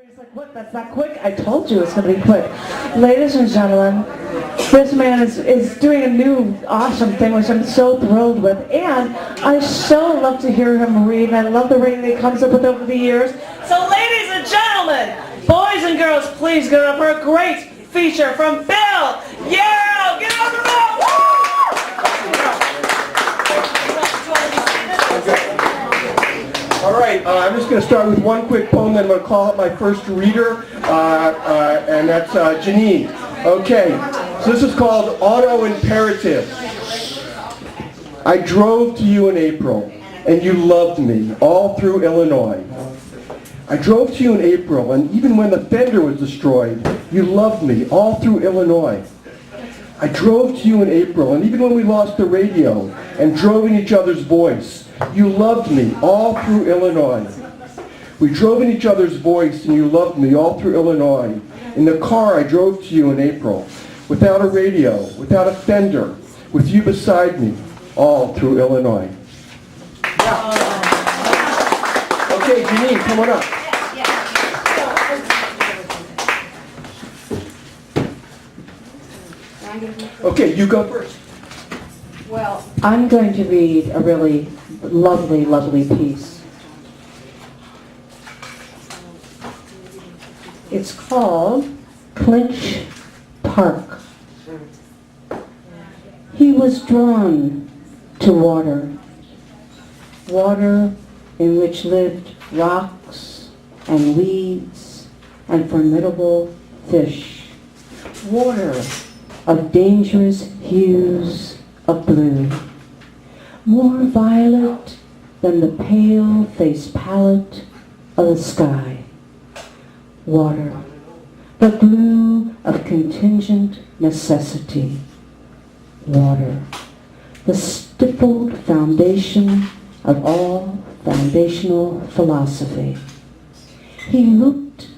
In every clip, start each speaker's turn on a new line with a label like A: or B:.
A: He's like, what, that's not quick? I told you it's going to be quick. Ladies and gentlemen, this man is doing a new awesome thing, which I'm so thrilled with. And I so love to hear him read, and I love the reading that he comes up with over the years. So ladies and gentlemen, boys and girls, please give it up for a great feature from Bill Yarrow. Get on the road!
B: All right, I'm just going to start with one quick poem, then I'm going to call up my first reader, and that's Janine. Okay, so this is called Auto Imperative. I drove to you in April, and you loved me all through Illinois. I drove to you in April, and even when the fender was destroyed, you loved me all through Illinois. I drove to you in April, and even when we lost the radio and drove in each other's voice, you loved me all through Illinois. We drove in each other's voice, and you loved me all through Illinois. In the car, I drove to you in April, without a radio, without a fender, with you beside me, all through Illinois. Okay, Janine, come on up. Okay, you go first.
A: Well, I'm going to read a really lovely, lovely piece. It's called Clinch Park. He was drawn to water, water in which lived rocks and weeds and formidable fish, water of dangerous hues of blue, more violet than the pale face palette of the sky. Water, the glue of contingent necessity. Water, the stippled foundation of all foundational philosophy. He looked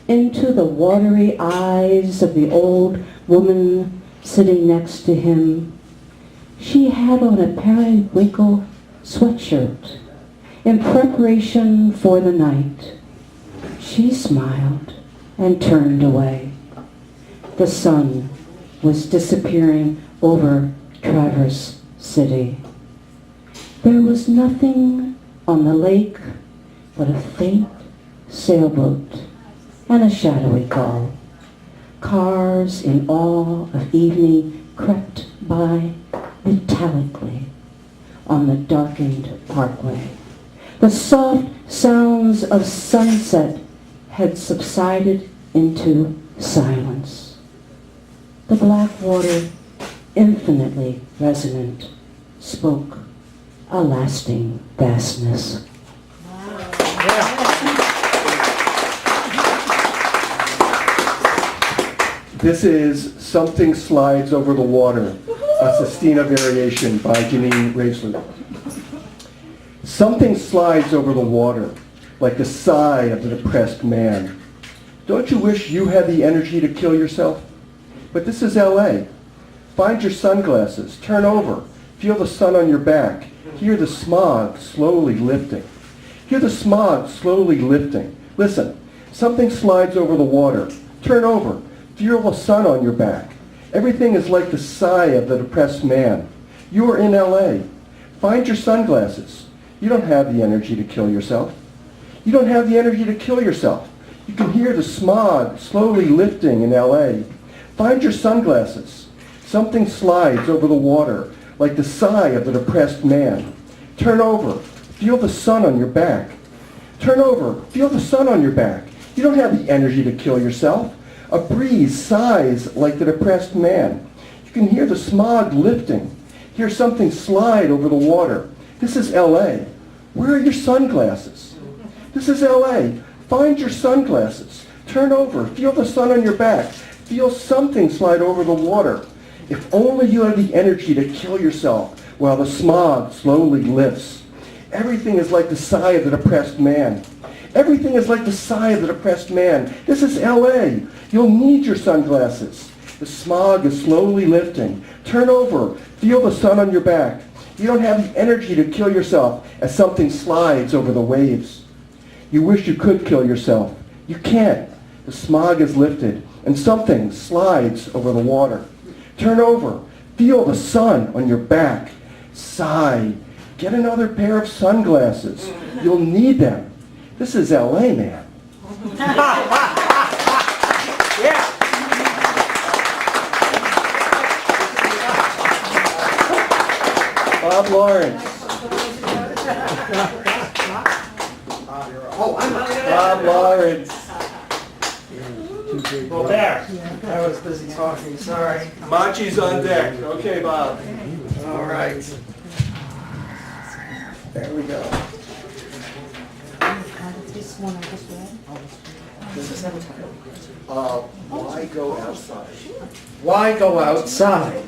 A: into the watery eyes of the old woman sitting next to him. She had on a periwinkle sweatshirt in preparation for the night. She smiled and turned away. The sun was disappearing over Traverse City. There was nothing on the lake but a faint sailboat and a shadowy gull. Cars in awe of evening crept by metallically on the darkened parkway. The soft sounds of sunset had subsided into silence. The black water, infinitely resonant, spoke a lasting vastness.
B: This is Something Slides Over the Water, a Sestina variation by Janine Raisler. Something slides over the water, like the sigh of the depressed man. Don't you wish you had the energy to kill yourself? But this is LA. Find your sunglasses, turn over, feel the sun on your back, hear the smog slowly lifting. Hear the smog slowly lifting. Listen, something slides over the water, turn over, feel the sun on your back. Everything is like the sigh of the depressed man. You are in LA. Find your sunglasses. You don't have the energy to kill yourself. You don't have the energy to kill yourself. You can hear the smog slowly lifting in LA. Find your sunglasses. Something slides over the water like the sigh of the depressed man. Turn over. Feel the sun on your back. Turn over. Feel the sun on your back. You don't have the energy to kill yourself. A breeze sighs like the depressed man. You can hear the smog lifting. Hear something slide over the water. This is LA. Where are your sunglasses? This is LA. Find your sunglasses. Turn over. Feel the sun on your back. Feel something slide over the water. If only you had the energy to kill yourself while the smog slowly lifts. Everything is like the sigh of the depressed man. Everything is like the sigh of the depressed man. This is LA. You'll need your sunglasses. The smog is slowly lifting. Turn over. Feel the sun on your back. You don't have the energy to kill yourself as something slides over the waves. You wish you could kill yourself. You can't. The smog is lifted, and something slides over the water. Turn over. Feel the sun on your back. Sigh. Get another pair of sunglasses. You'll need them. This is LA, man. Bob Lawrence. Bob Lawrence.
C: Well, there. I was busy talking, sorry.
B: Machi's on deck. Okay, Bob.
C: All right.
B: There we go.
D: This one I just read.
B: Why go outside?
C: Why go outside?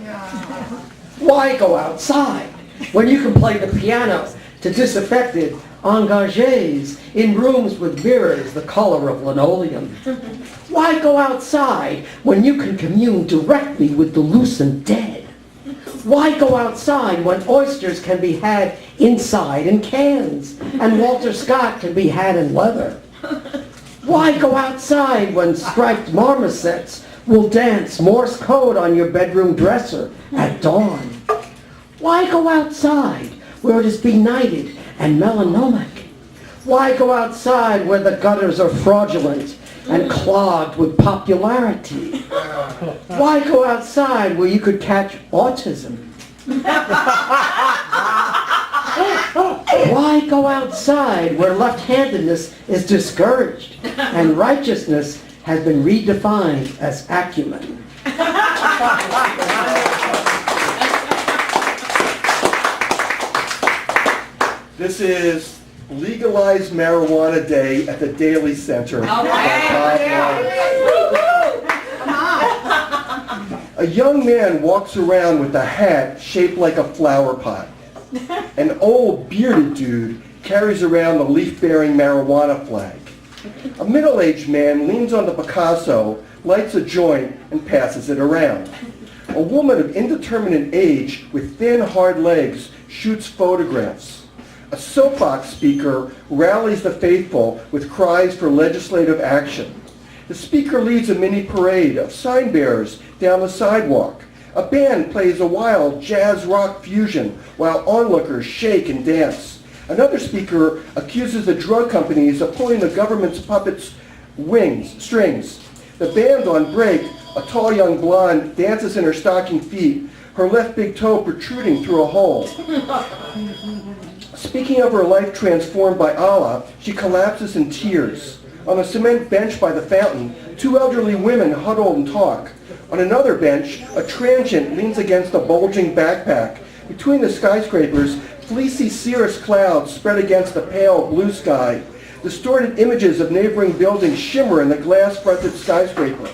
C: Why go outside when you can play the piano to disaffected engagés in rooms with mirrors the color of linoleum? Why go outside when you can commune directly with the lucent dead? Why go outside when oysters can be had inside in cans and Walter Scott can be had in leather? Why go outside when striped marmosets will dance Morse code on your bedroom dresser at dawn? Why go outside where it is benighted and melanomic? Why go outside where the gutters are fraudulent and clogged with popularity? Why go outside where you could catch autism? Why go outside where left-handedness is discouraged and righteousness has been redefined as acumen?
B: This is Legalized Marijuana Day at the Daily Center by Bob Lawrence. A young man walks around with a hat shaped like a flower pot. An old bearded dude carries around the leaf-bearing marijuana flag. A middle-aged man leans on the Picasso, lights a joint, and passes it around. A woman of indeterminate age with thin, hard legs shoots photographs. A soapbox speaker rallies the faithful with cries for legislative action. The speaker leads a mini parade of sign bearers down the sidewalk. A band plays a wild jazz rock fusion while onlookers shake and dance. Another speaker accuses the drug companies of pulling the government's puppets' strings. The band on break, a tall young blonde, dances in her stocking feet, her left big toe protruding through a hole. Speaking of her life transformed by Allah, she collapses in tears. On a cement bench by the fountain, two elderly women huddle and talk. On another bench, a transient leans against a bulging backpack. Between the skyscrapers, fleecy cirrus clouds spread against the pale blue sky. Distorted images of neighboring buildings shimmer in the glass-fronted skyscraper.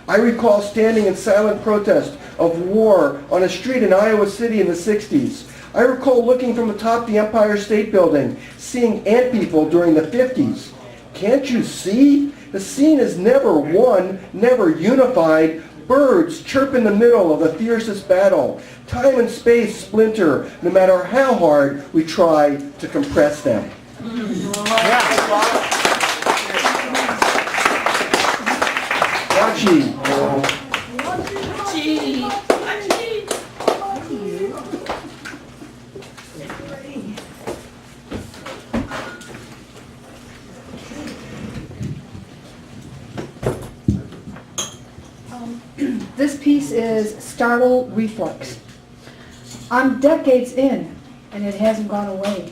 B: I recall standing in silent protest of war on a street in Iowa City in the 60s. I recall looking from atop the Empire State Building, seeing ant people during the 50s. Can't you see? The scene is never one, never unified. Birds chirp in the middle of the fiercest battle. Time and space splinter, no matter how hard we try to compress them. Machi.
D: This piece is Startle Reflex. I'm decades in, and it hasn't gone away.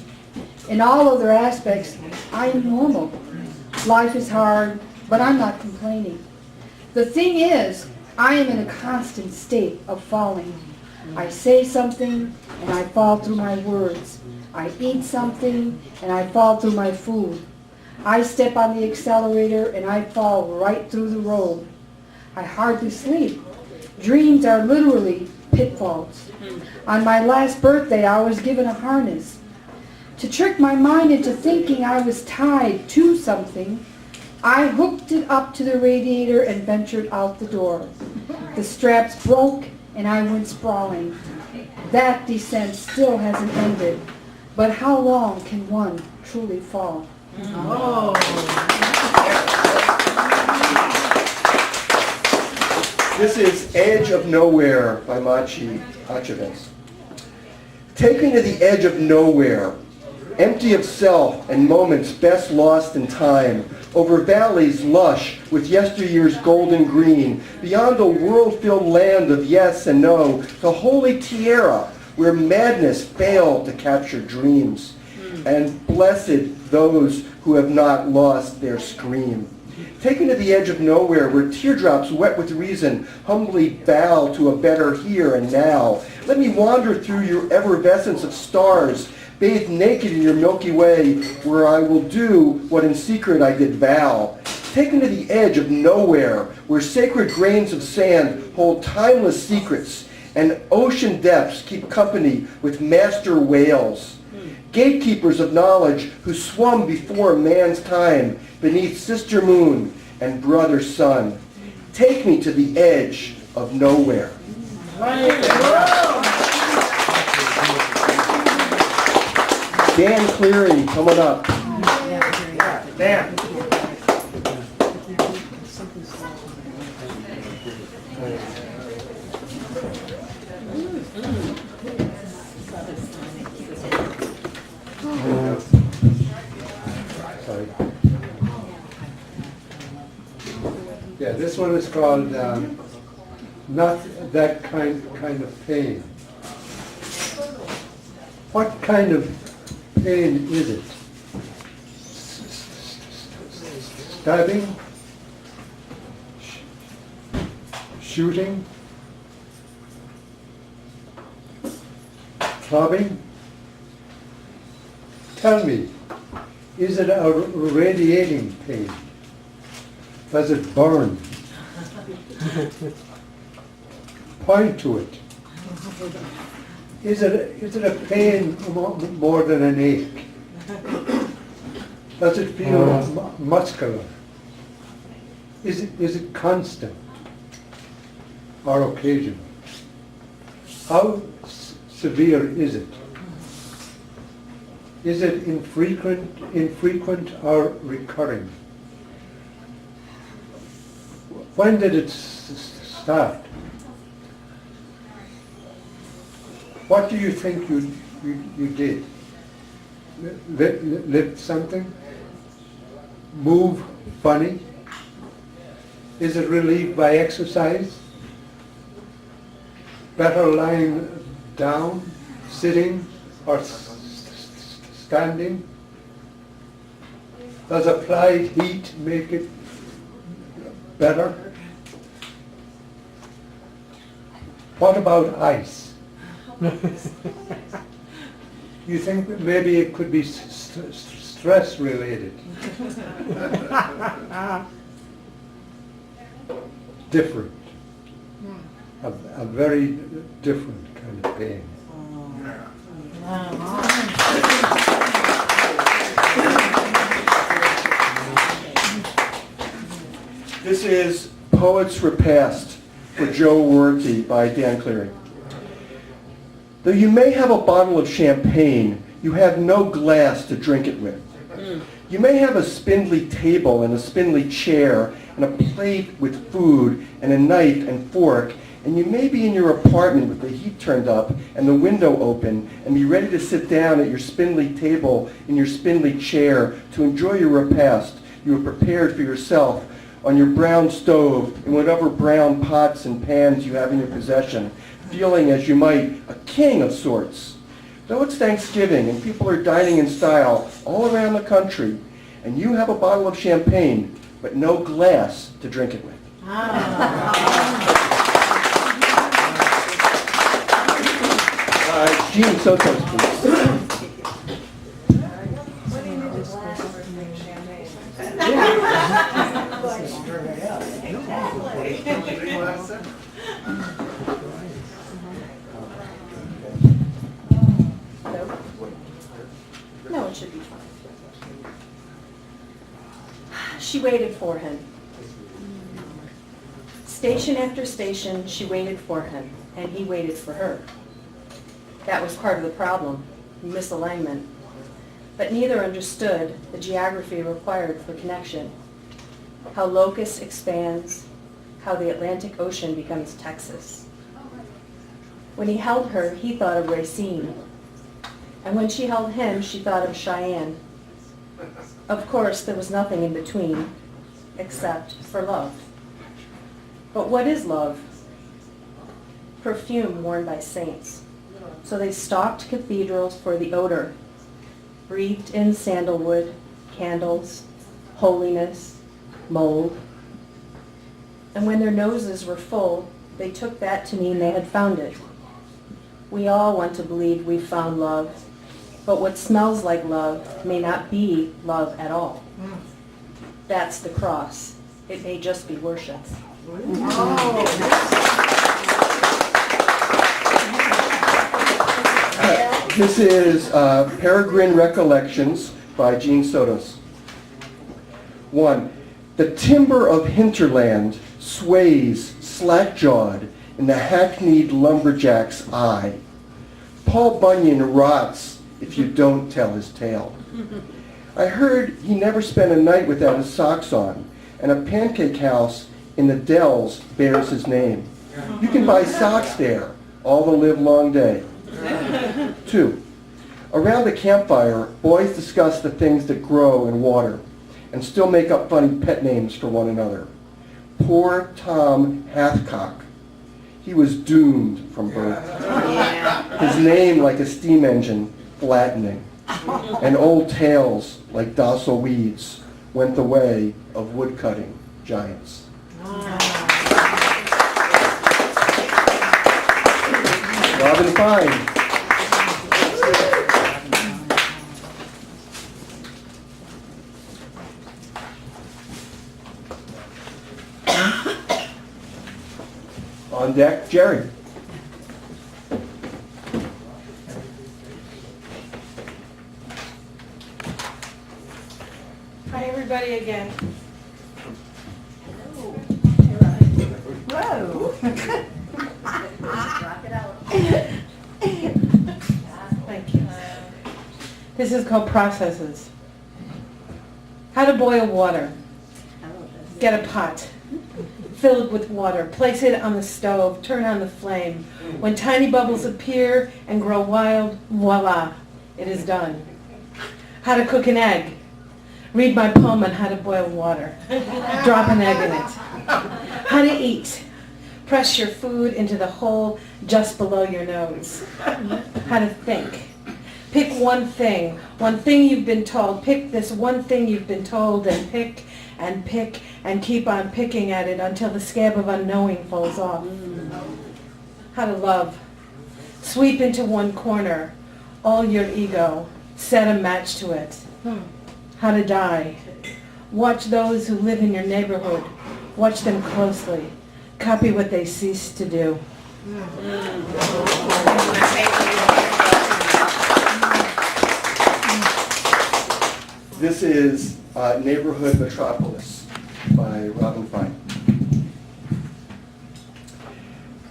D: In all other aspects, I am normal. Life is hard, but I'm not complaining. The thing is, I am in a constant state of falling. I say something, and I fall through my words. I eat something, and I fall through my food. I step on the accelerator, and I fall right through the road. I hardly sleep. Dreams are literally pitfalls. On my last birthday, I was given a harness. To trick my mind into thinking I was tied to something, I hooked it up to the radiator and ventured out the door. The straps broke and I went sprawling. That descent still hasn't ended. But how long can one truly fall?
C: Oh.
B: This is Edge of Nowhere by Machi Achavez. Take me to the edge of nowhere, empty of self and moments best lost in time, over valleys lush with yesteryear's golden green, beyond a world-filled land of yes and no, the holy tierra where madness failed to capture dreams, and blessed those who have not lost their scream. Take me to the edge of nowhere where teardrops wet with reason humbly bow to a better here and now. Let me wander through your effervescence of stars, bathed naked in your Milky Way, where I will do what in secret I did vow. Take me to the edge of nowhere where sacred grains of sand hold timeless secrets and ocean depths keep company with master whales. Gatekeepers of knowledge who swum before man's time beneath sister moon and brother sun. Take me to the edge of nowhere. Dan Cleary, come on up. Dan.
E: Sorry. Yeah, this one is called Not That Kind of Pain. What kind of pain is it? Stabbing? Shooting? Clubbing? Tell me, is it a radiating pain? Does it burn? Point to it. Is it a pain more than an ache? Does it feel muscular? Is it constant or occasional? How severe is it? Is it infrequent or recurring? When did it start? What do you think you did? Lift something? Move funny? Is it relieved by exercise? Better lying down, sitting, or standing? Does applied heat make it better? What about ice? You think that maybe it could be stress related? Different. A very different kind of pain.
B: This is Poets Repast for Joe Worthy by Dan Cleary. Though you may have a bottle of champagne, you have no glass to drink it with. You may have a spindly table and a spindly chair and a plate with food and a knife and fork, and you may be in your apartment with the heat turned up and the window open and be ready to sit down at your spindly table in your spindly chair to enjoy your repast you have prepared for yourself on your brown stove in whatever brown pots and pans you have in your possession, feeling as you might a king of sorts. Though it's Thanksgiving and people are dining in style all around the country, and you have a bottle of champagne, but no glass to drink it with. Gene Sotos, please.
F: No, it should be fine. She waited for him. Station after station, she waited for him, and he waited for her. That was part of the problem, misalignment. But neither understood the geography required for connection. How locus expands, how the Atlantic Ocean becomes Texas. When he held her, he thought of Racine. And when she held him, she thought of Cheyenne. Of course, there was nothing in between, except for love. But what is love? Perfume worn by saints. So they stalked cathedrals for the odor, breathed in sandalwood, candles, holiness, mold. And when their noses were full, they took that to mean they had found it. We all want to believe we've found love, but what smells like love may not be love at all. That's the cross. It may just be worship.
B: This is Peregrine Recollections by Gene Sotos. 1. The timber of hinterland sways slack-jawed in the hackneyed lumberjack's eye. Paul Bunyan rots if you don't tell his tale. I heard he never spent a night without his socks on, and a pancake house in the Dells bears his name. You can buy socks there all the livelong day. 2. Around the campfire, boys discuss the things that grow in water and still make up funny pet names for one another. Poor Tom Hathcock. He was doomed from birth. His name like a steam engine, flattening. And old tales like docile weeds went the way of woodcutting giants. Robin Fine. On deck, Jerry.
G: Hi, everybody again. Whoa. Thank you. This is called processes. How to boil water. Get a pot. Fill it with water. Place it on the stove. Turn on the flame. When tiny bubbles appear and grow wild, voila, it is done. How to cook an egg. Read my poem on how to boil water. Drop an egg in it. How to eat. Press your food into the hole just below your nose. How to think. Pick one thing you've been told. Pick this one thing you've been told and pick and keep on picking at it until the scab of unknowing falls off. How to love. Sweep into one corner all your ego. Set a match to it. How to die. Watch those who live in your neighborhood. Watch them closely. Copy what they cease to do.
B: This is Neighborhood Metropolis by Robin Fine.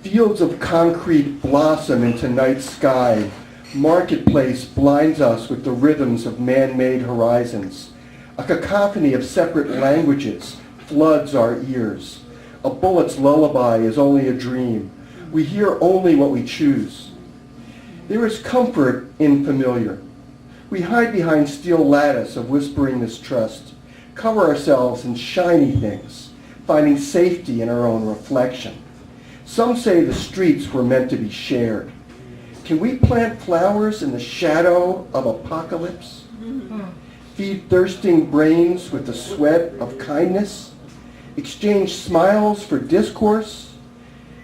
B: Fields of concrete blossom into night sky. Marketplace blinds us with the rhythms of man-made horizons. A cacophony of separate languages floods our ears. A bullet's lullaby is only a dream. We hear only what we choose. There is comfort in familiar. We hide behind steel lattice of whispering mistrust, cover ourselves in shiny things, finding safety in our own reflection. Some say the streets were meant to be shared. Can we plant flowers in the shadow of apocalypse? Feed thirsting brains with the sweat of kindness? Exchange smiles for discourse?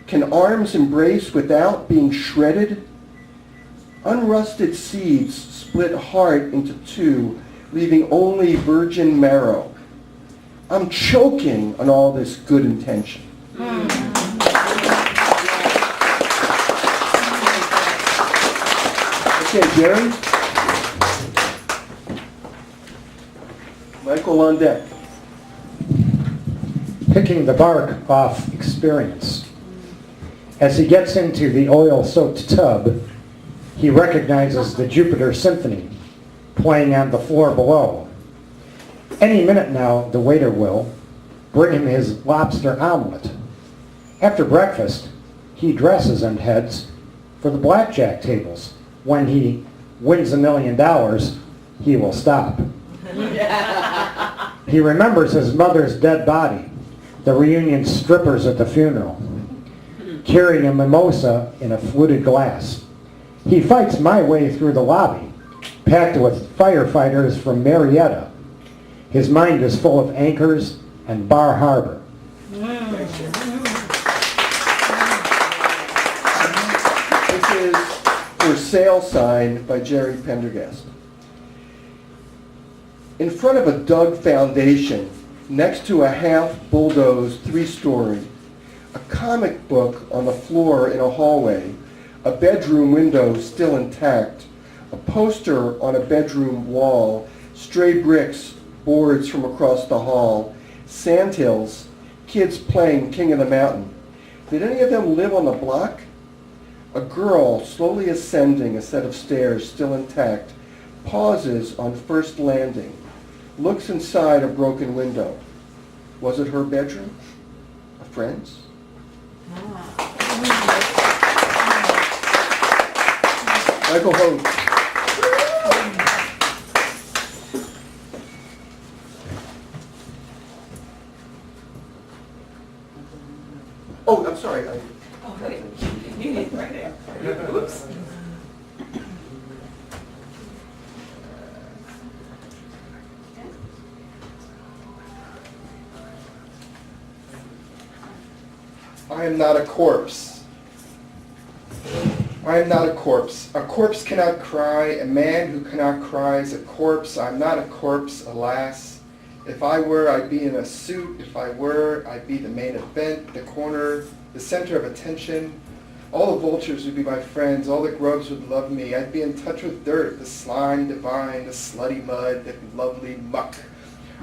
B: Can arms embrace without being shredded? Unrusted seeds split heart into two, leaving only virgin marrow. I'm choking on all this good intention. Okay, Jerry. Michael on deck.
H: Picking the bark off experience. As he gets into the oil-soaked tub, he recognizes the Jupiter Symphony playing on the floor below. Any minute now, the waiter will bring him his lobster omelet, After breakfast, he dresses and heads for the blackjack tables. When he wins $1 million, he will stop. He remembers his mother's dead body, the reunion strippers at the funeral, carrying a mimosa in a fluted glass. He fights my way through the lobby, packed with firefighters from Marietta. His mind is full of anchors and Bar Harbor.
B: This is For Sale sign by Jerry Pendergast. In front of a dug foundation, next to a half-bulldozed 3-story, a comic book on the floor in a hallway, a bedroom window still intact, a poster on a bedroom wall, stray bricks, boards from across the hall, sandhills, kids playing King of the Mountain. Did any of them live on the block? A girl slowly ascending a set of stairs still intact, pauses on first landing, looks inside a broken window. Was it her bedroom? A friend's? Michael Hope. Oh, I'm sorry.
G: You need right there. Oops.
I: I am not a corpse. I am not a corpse. A corpse cannot cry. A man who cannot cry is a corpse. I am not a corpse, alas. If I were, I'd be in a suit. If I were, I'd be the main event, the corner, the center of attention. All the vultures would be my friends. All the grubs would love me. I'd be in touch with dirt, the slime divine, the slutty mud, the lovely muck.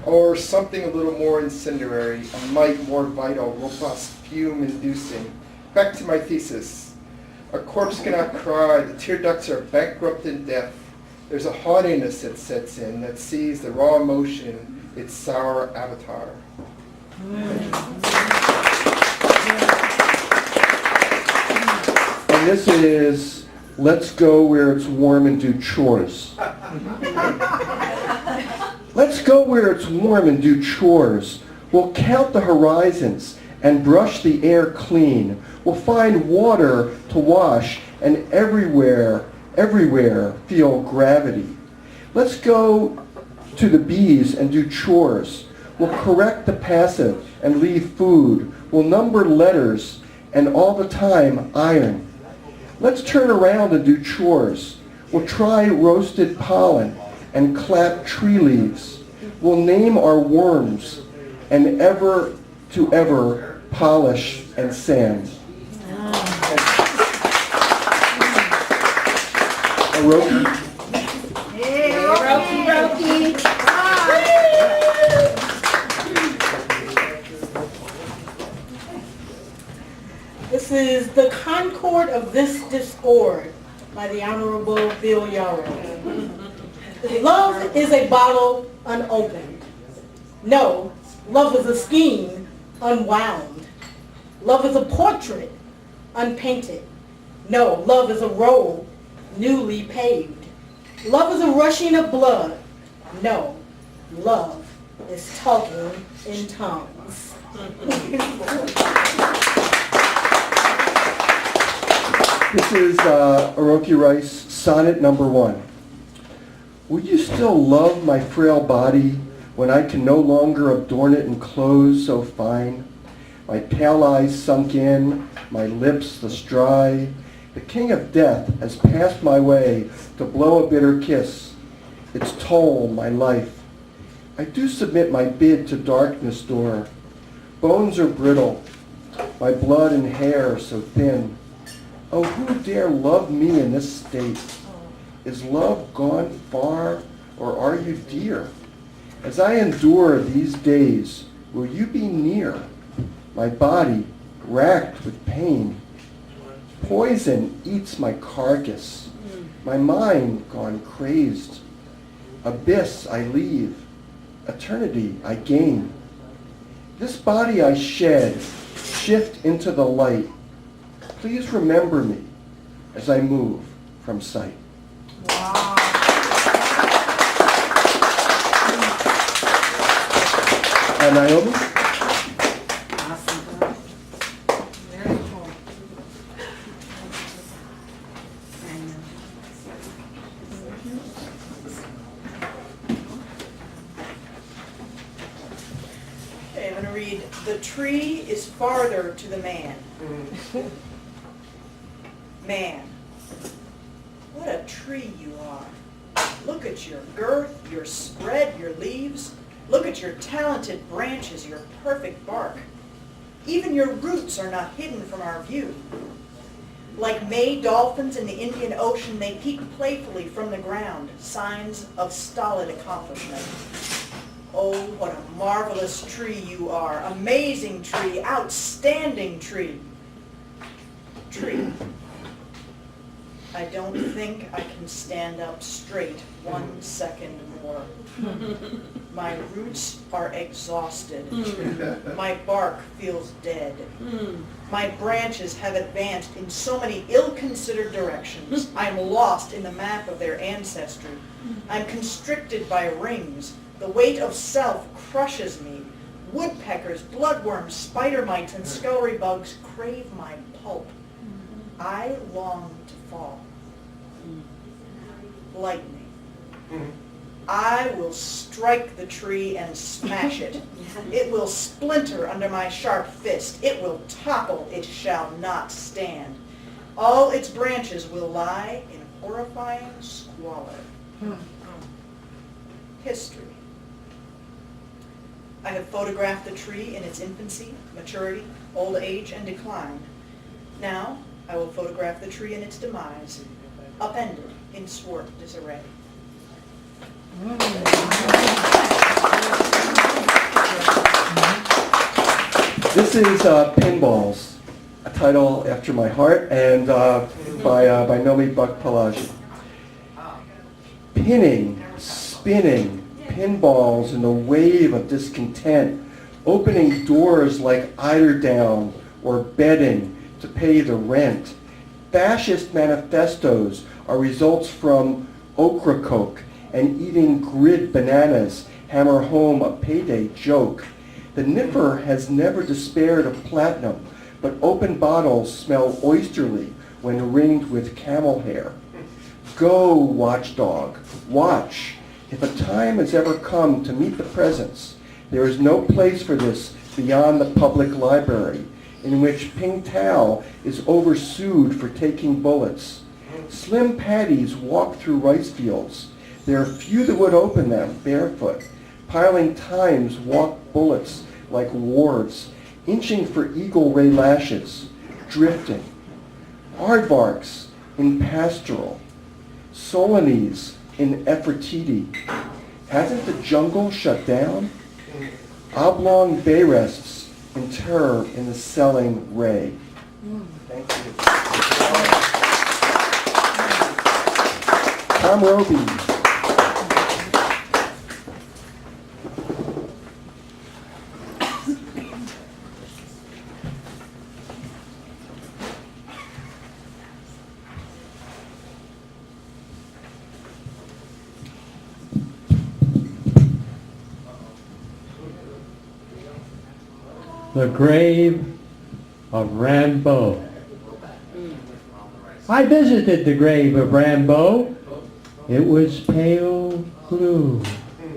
I: Or something a little more incendiary, a mite more vital, robust, fume-inducing. Back to my thesis. A corpse cannot cry. The tear ducts are bankrupt in death. There's a haughtiness that sets in that sees the raw emotion, its sour avatar.
B: And this is Let's Go Where It's Warm and Do Chores. Let's go where it's warm and do chores. We'll count the horizons and brush the air clean. We'll find water to wash and everywhere feel gravity. Let's go to the bees and do chores. We'll correct the passive and leave food. We'll number letters and all the time iron. Let's turn around and do chores. We'll try roasted pollen and clap tree leaves. We'll name our worms and ever polish and sand. Aroki.
G: This is The Concord of This Discord by the Honorable Bill Yarrow. Love is a bottle unopened. No, love is a skein unwound. Love is a portrait unpainted. No, love is a road newly paved. Love is a rushing of blood. No, love is talking in tongues.
B: This is Aroki Rice, sonnet number 1. Would you still love my frail body when I can no longer adorn it in clothes so fine? My pale eyes sunk in, my lips thus dry. The king of death has passed my way to blow a bitter kiss. Its toll, my life. I do submit my bid to darkness door. Bones are brittle, my blood and hair so thin. Oh, who dare love me in this state? Is love gone far, or are you dear? As I endure these days, will you be near? My body racked with pain. Poison eats my carcass. My mind gone crazed. Abyss I leave. Eternity I gain. This body I shed shift into the light. Please remember me as I move from sight. And Naomi?
J: Okay, I'm going to read, "The tree is farther to the man." Man, what a tree you are. Look at your girth, your spread, your leaves. Look at your talented branches, your perfect bark. Even your roots are not hidden from our view. Like May dolphins in the Indian Ocean, they peep playfully from the ground, signs of stolid accomplishment. Oh, what a marvelous tree you are. Amazing tree, outstanding tree. Tree. I don't think I can stand up straight 1 second more. My roots are exhausted. My bark feels dead. My branches have advanced in so many ill-considered directions. I'm lost in the map of their ancestry. I'm constricted by rings. The weight of self crushes me. Woodpeckers, bloodworms, spider mites, and scullery bugs crave my pulp. I long to fall. Lightning. I will strike the tree and smash it. It will splinter under my sharp fist. It will topple. It shall not stand. All its branches will lie in horrifying squalor. History. I have photographed the tree in its infancy, maturity, old age, and decline. Now, I will photograph the tree in its demise, upended in swart disarray.
B: This is Pinballs, a title after my heart, and by Nomi Buck-Palaji. Pinning, spinning, pinballs in a wave of discontent, opening doors like eiderdown or bedding to pay the rent. Fascist manifestos are results from okra coke, and eating grid bananas hammer home a payday joke. The nipper has never despaired of platinum, but open bottles smell oysterly when ringed with camel hair. Go, watchdog, watch. If a time has ever come to meet the presence, there is no place for this beyond the public library, in which Ping Tao is oversued for taking bullets. Slim Paddies walk through rice fields. There are few that would open them barefoot. Piling times walk bullets like wards, inching for eagle ray lashes, drifting. Aardvarks in pastoral, Solanese in Nefertiti. Hasn't the jungle shut down? Oblong bay rests in terror in the selling ray. Thank you. Tom Roby.
E: The grave of Rimbaud. I visited the grave of Rimbaud. It was pale blue,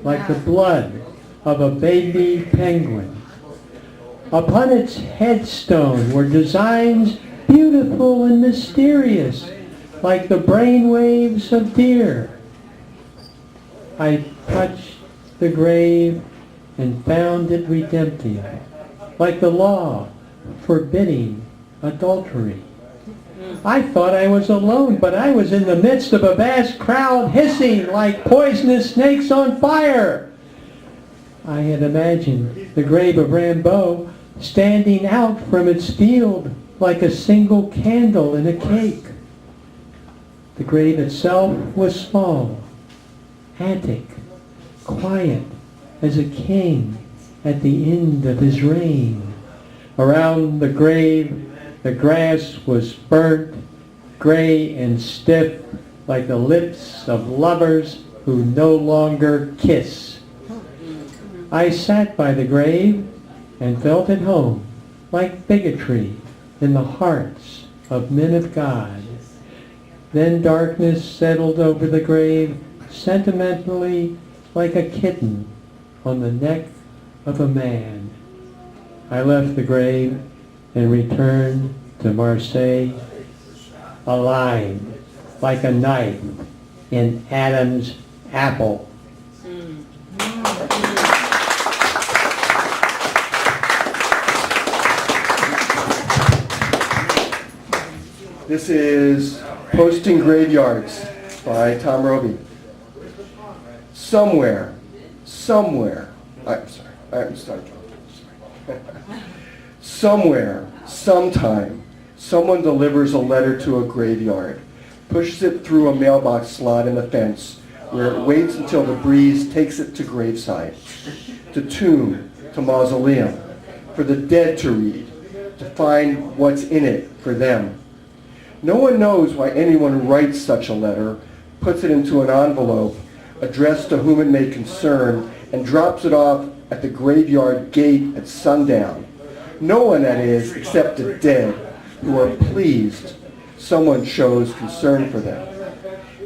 E: like the blood of a baby penguin. Upon its headstone were designs beautiful and mysterious, like the brainwaves of deer. I touched the grave and found it redemptive, like the law forbidding adultery. I thought I was alone, but I was in the midst of a vast crowd hissing like poisonous snakes on fire. I had imagined the grave of Rimbaud standing out from its field like a single candle in a cake. The grave itself was small, antic, quiet as a king at the end of his reign. Around the grave, the grass was burnt, gray and stiff, like the lips of lovers who no longer kiss. I sat by the grave and felt at home, like bigotry in the hearts of men of God. Then darkness settled over the grave, sentimentally like a kitten on the neck of a man. I left the grave and returned to Marseille, aligned like a knife in Adam's apple.
B: This is Posting Graveyards by Tom Roby. Somewhere, I'm sorry. Somewhere, sometime, someone delivers a letter to a graveyard, pushes it through a mailbox slot in the fence, where it waits until the breeze takes it to graveside, to tomb, to mausoleum, for the dead to read, to find what's in it for them. No one knows why anyone writes such a letter, puts it into an envelope, addressed to whom it may concern, and drops it off at the graveyard gate at sundown. No one, that is, except the dead, who are pleased someone shows concern for them.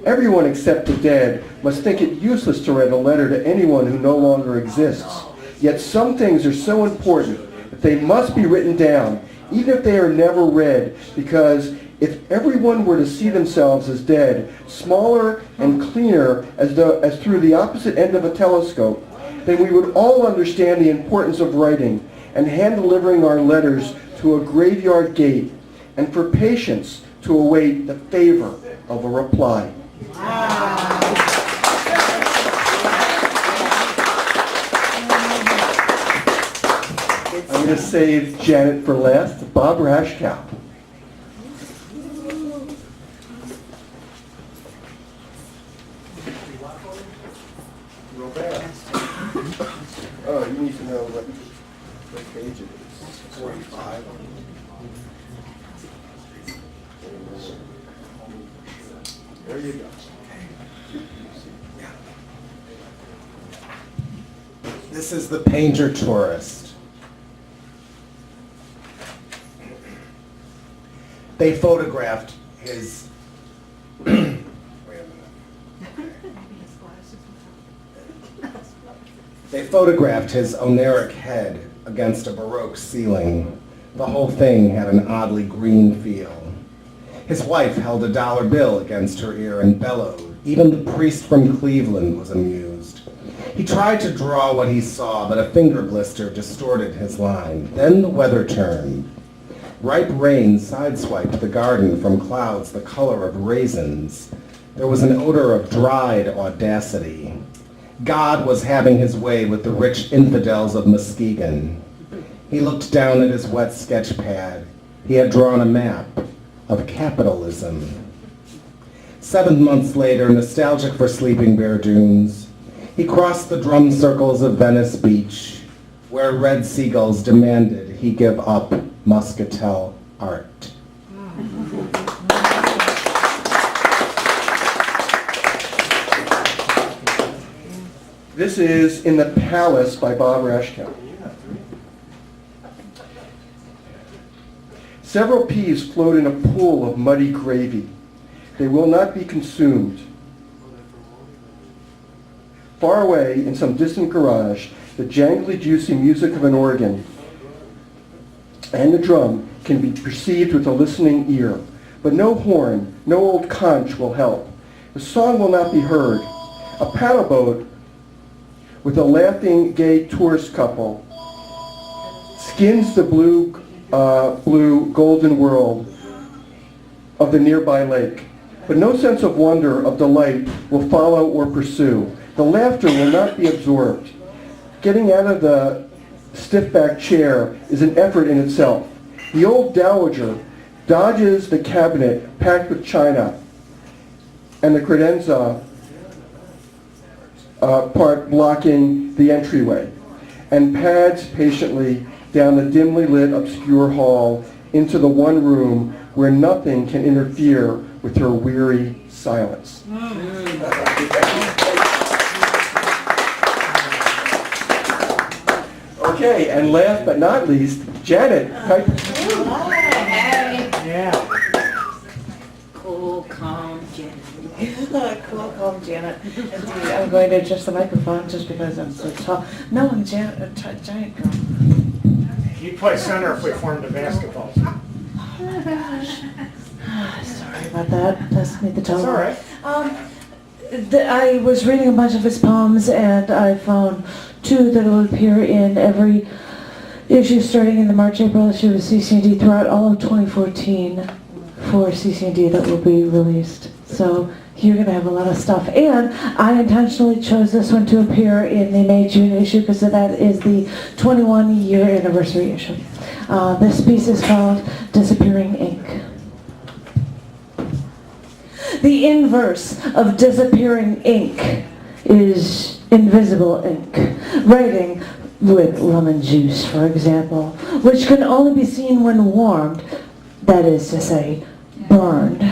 B: Everyone except the dead must think it useless to write a letter to anyone who no longer exists. Yet some things are so important that they must be written down, even if they are never read, because if everyone were to see themselves as dead, smaller and cleaner as through the opposite end of a telescope, then we would all understand the importance of writing and hand-delivering our letters to a graveyard gate, and for patience to await the favor of a reply. I'm going to save Janet for last. Bob Rashkow. Oh, you need to know what page it is. 45. There you go.
K: This is the Painter Tourist. They photographed his... Wait a minute. They photographed his Oneric head against a Baroque ceiling. The whole thing had an oddly green feel. His wife held a dollar bill against her ear and bellowed. Even the priest from Cleveland was amused. He tried to draw what he saw, but a finger blister distorted his line. Then the weather turned. Ripe rain sideswiped the garden from clouds the color of raisins. There was an odor of dried audacity. God was having his way with the rich infidels of Muskegon. He looked down at his wet sketch pad. He had drawn a map of capitalism. 7 months later, nostalgic for Sleeping Bear Dunes, he crossed the drum circles of Venice Beach, where red seagulls demanded he give up Muscatel art.
B: This is In the Palace by Bob Rashkow. Several peas float in a pool of muddy gravy. They will not be consumed. Far away, in some distant garage, the jangly, juicy music of an organ and the drum can be perceived with a listening ear. But no horn, no old conch will help. The song will not be heard. A paddle boat with a laughing, gay tourist couple skins the blue, golden world of the nearby lake. But no sense of wonder, of delight, will follow or pursue. The laughter will not be absorbed. Getting out of the stiff-backed chair is an effort in itself. The old dowager dodges the cabinet packed with china and the credenza part blocking the entryway, and pads patiently down the dimly lit, obscure hall, into the one room where nothing can interfere with her weary silence. Okay, and last but not least, Janet.
J: Cool, calm Janet.
A: Cool, calm Janet. Indeed, I'm going to adjust the microphone just because I'm so tall. No, I'm Janet, a giant girl.
H: You'd play center if we formed a basketball team.
A: Sorry about that. That's me, the tone.
H: It's all right.
A: I was reading a bunch of his poems, and I found two that will appear in every issue starting in the March-April issue of CC&D throughout all of 2014 for CC&D that will be released. So you're going to have a lot of stuff. And I intentionally chose this one to appear in the May-June issue because that is the 21-year anniversary issue. This piece is called Disappearing Ink. The inverse of disappearing ink is invisible ink. Writing with lemon juice, for example, which can only be seen when warmed, that is to say, burned.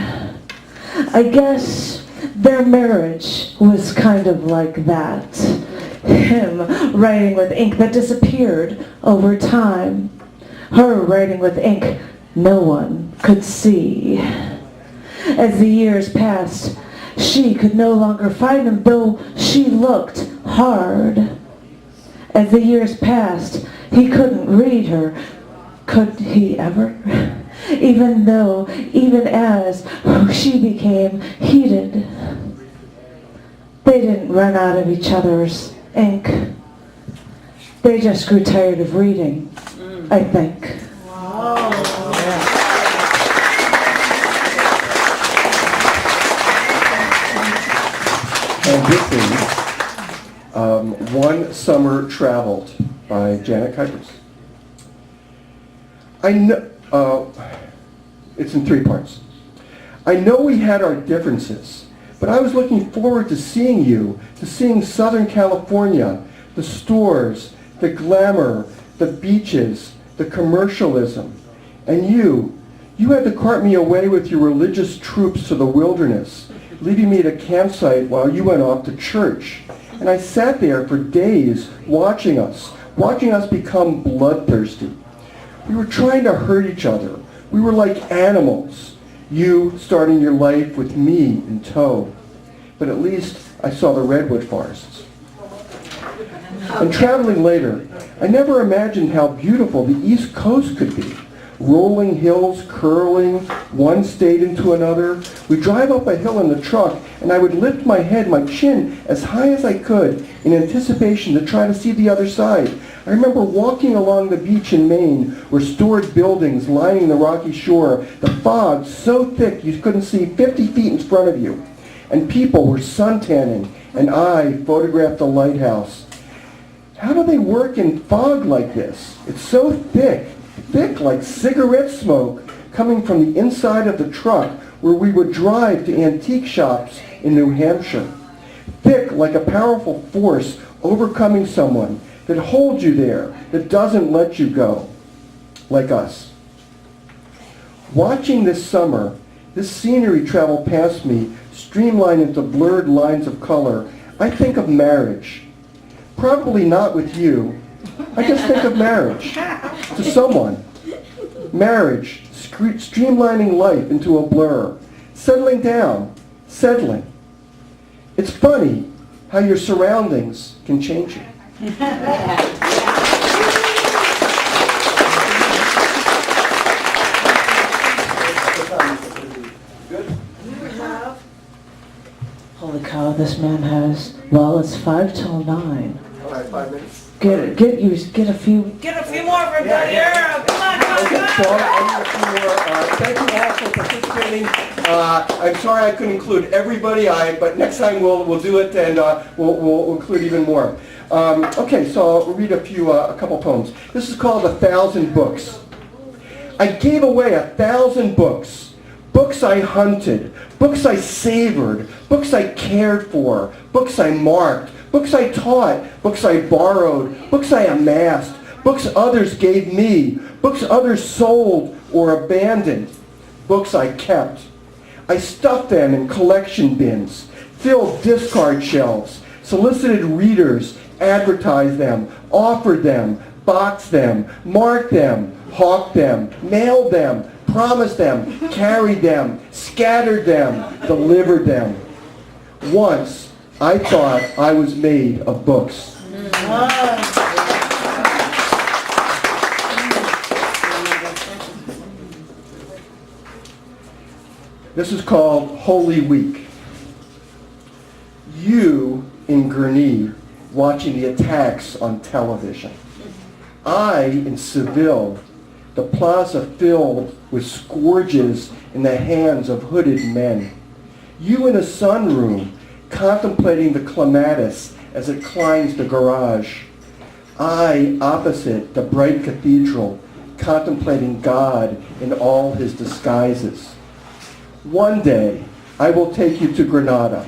A: I guess their marriage was kind of like that. Him writing with ink that disappeared over time. Her writing with ink no one could see. As the years passed, she could no longer find him, though she looked hard. As the years passed, he couldn't read her. Could he ever? Even as she became heated. They didn't run out of each other's ink. They just grew tired of reading, I think.
J: Wow.
B: And this is One Summer Traveled by Janet Kuipers. I know, it's in 3 parts. I know we had our differences, but I was looking forward to seeing you, to seeing Southern California, the stores, the glamour, the beaches, the commercialism. And you had to cart me away with your religious troops to the wilderness, leaving me at a campsite while you went off to church. And I sat there for days watching us become bloodthirsty. We were trying to hurt each other. We were like animals. You starting your life with me in tow. But at least I saw the redwood forests. And traveling later, I never imagined how beautiful the East Coast could be. Rolling hills curling one state into another. We drive up a hill in the truck, and I would lift my head, my chin, as high as I could in anticipation to try to see the other side. I remember walking along the beach in Maine, where stored buildings lining the rocky shore, the fog so thick you couldn't see 50 feet in front of you. And people were suntanning, and I photographed the lighthouse. How do they work in fog like this? It's so thick like cigarette smoke coming from the inside of the truck where we would drive to antique shops in New Hampshire. Thick like a powerful force overcoming someone that holds you there, that doesn't let you go, like us. Watching this summer, this scenery travel past me, streamlined into blurred lines of color, I think of marriage. Probably not with you. I just think of marriage to someone. Marriage, streamlining life into a blur. Settling down, settling. It's funny how your surroundings can change you.
A: Holy cow, this man has, well, it's 5 till 9.
B: All right, 5 minutes.
A: Get a few.
J: Get a few more for Billy Yarrow. Come on, come
B: Okay,
J: on.
B: so I need a few more. Thank you all for participating. I'm sorry I couldn't include everybody, but next time we'll do it, and we'll include even more. Okay, so I'll read a couple poems. This is called 1,000 Books. I gave away 1,000 books. Books I hunted, books I savored, books I cared for, books I marked, books I taught, books I borrowed, books I amassed, books others gave me, books others sold or abandoned, books I kept. I stuffed them in collection bins, filled discard shelves, solicited readers, advertised them, offered them, boxed them, marked them, hawked them, mailed them, promised them, carried them, scattered them, delivered them. Once, I thought I was made of books. This is called Holy Week. You in Gurnee watching the attacks on television. I in Seville, the plaza filled with scourges in the hands of hooded men. You in a sunroom contemplating the clematis as it climbs the garage. I opposite the bright cathedral contemplating God in all his disguises. One day, I will take you to Granada,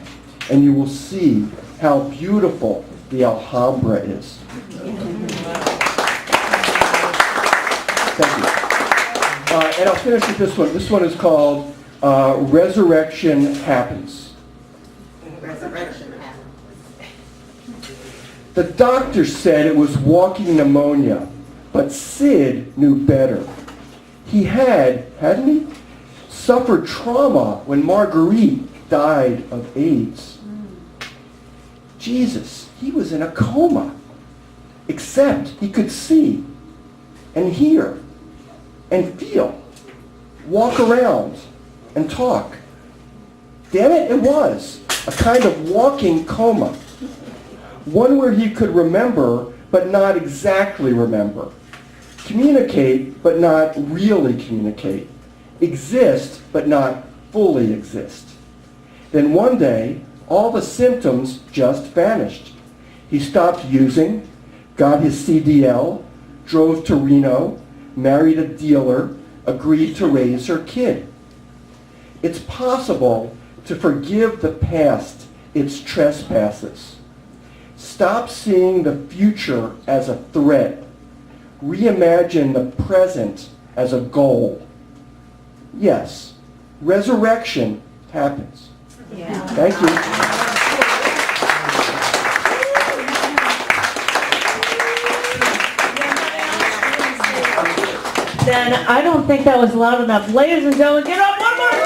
B: and you will see how beautiful the Alhambra is. Thank you. And I'll finish with this one. This one is called Resurrection Happens.
L: Resurrection happens.
B: The doctor said it was walking pneumonia, but Sid knew better. He had, hadn't he, suffered trauma when Marguerite died of AIDS. Jesus, he was in a coma, except he could see and hear and feel, walk around and talk. Damn it, it was a kind of walking coma. One where he could remember, but not exactly remember. Communicate, but not really communicate. Exist, but not fully exist. Then one day, all the symptoms just vanished. He stopped using, got his CDL, drove to Reno, married a dealer, agreed to raise her kid. It's possible to forgive the past its trespasses. Stop seeing the future as a threat. Reimagine the present as a goal. Yes, resurrection happens.
L: Yeah.
B: Thank you.
A: Then I don't think that was loud enough. Ladies and gentlemen, get up one more time!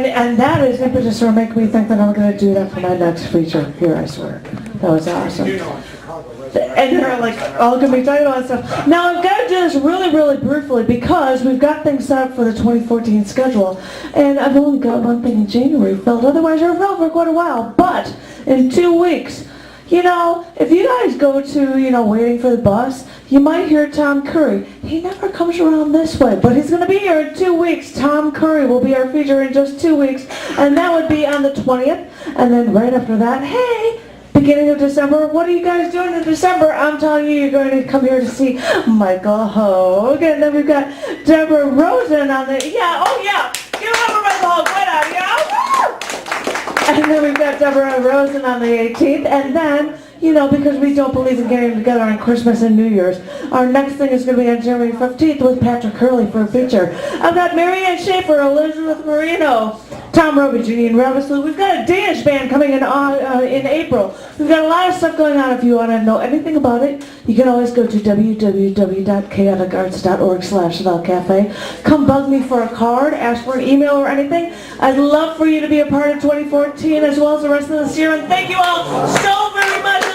A: And that is impetus for making me think that I'm going to do that for my next feature here, I swear. That was awesome. And they're like, all going to be talking about stuff. Now, I've got to do this really, really briefly because we've got things set up for the 2014 schedule. And I've only got one thing in January filled. Otherwise, you're filled for quite a while. But in 2 weeks, you know, if you guys go to, you know, waiting for the bus, you might hear Tom Curry. He never comes around this way, but he's going to be here in 2 weeks. Tom Curry will be our feature in just 2 weeks, and that would be on the 20th. And then right after that, hey, beginning of December, what are you guys doing in December? I'm telling you, you're going to come here to see Michael Hogue. And then we've got Deborah Rosen on the, yeah, oh yeah, you remember Michael Hogue, right out, yeah, and then we've got Deborah Rosen on the 18th, and then, you know, because we don't believe in getting together on Christmas and New Year's, our next thing is going to be on January 15th with Patrick Hurley for a feature. I've got Marianne Schaefer, Elizabeth Marino, Tom Roby, Janine Revisley. We've got a Danish band coming in April. We've got a lot of stuff going on. If you want to know anything about it, you can always go to www.chaoticarts.org/thecafe. Come bug me for a card, ask for an email or anything. I'd love for you to be a part of 2014 as well as the rest of this year. And thank you all so very much.